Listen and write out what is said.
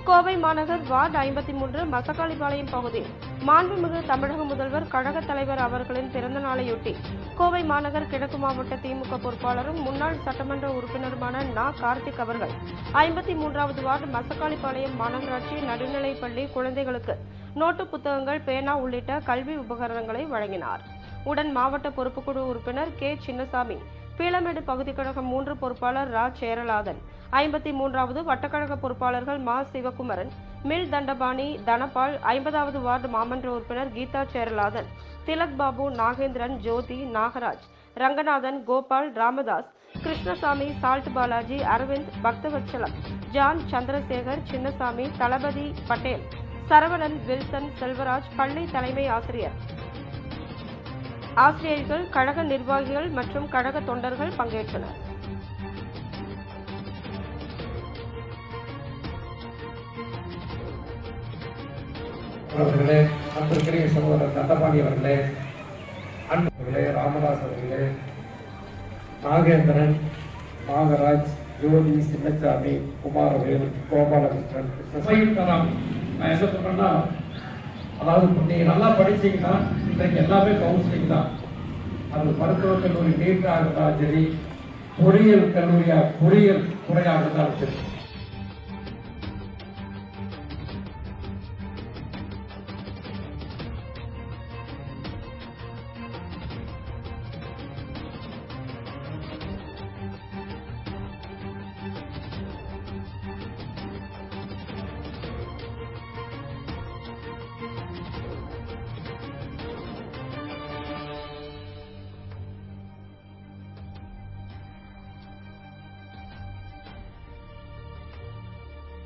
கோவை மாநகர் வார்டு 53 மசக்காளிபாளையம் பகுதியில் மாண்புமிகு தமிழக முதல்வர் கழக தலைவர் அவர்களின் பிறந்த நாளையொட்டி கோவை மாநகர் கிழக்கு மாவட்ட திமுக பொறுப்பாளரும் முன்னாள் சட்டமன்ற உறுப்பினருமான நா. கார்த்திக் அவர்கள் 53வது வார்டு மசக்காளிபாளையம் மாநகராட்சி நடுநிலைப்பள்ளி குழந்தைகளுக்கு நோட்டு புத்தகங்கள், பேனா உள்ளிட்ட கல்வி உபகரணங்களை வழங்கினார். உடன் மாவட்ட பொறுப்புக்குழு உறுப்பினர் கே. சின்னசாமி, பீளமேடு பகுதி கழகம் 3 பொறுப்பாளர் ரா. சேரலாதன், 53வது வட்டக்கழக பொறுப்பாளர்கள் மா. சிவகுமரன், மில் தண்டபாணி, தனபால், 50வது வார்டு மாமன்ற உறுப்பினர் கீதா சேரலாதன், திலக் பாபு, நாகேந்திரன், ஜோதி, நாகராஜ், ரங்கநாதன், கோபால், ராமதாஸ், கிருஷ்ணசாமி, சால்ட் பாலாஜி, அரவிந்த், பக்தவச்சலம், ஜான், சந்திரசேகர், சின்னசாமி, தளபதி பட்டேல், சரவணன், வில்சன், செல்வராஜ், பள்ளி தலைமை ஆசிரியர்கள், கழக நிர்வாகிகள் மற்றும் கழக தொண்டர்கள் பங்கேற்றனர். அவர்களே, அன்பிற்குரிய சகோதரர் தண்டபாணி அவர்களே, அன்பர்களே, ராமதாஸ் அவர்களே, நாகேந்திரன், நாகராஜ், ஜோதி, சின்னசாமி, குமாரவேல், கோபாலகிருஷ்ணன், நான் என்ன சொல்றேன்னா, அதாவது நீங்க நல்லா படிச்சீங்கன்னா இன்றைக்கு எல்லாமே கவுன்சிலிங் தான். அது மருத்துவக் கல்லூரி நீட்டாக இருந்தாலும் சரி, பொறியியல் கல்லூரியா பொறியியல் துறையாக இருந்தாலும் சரி,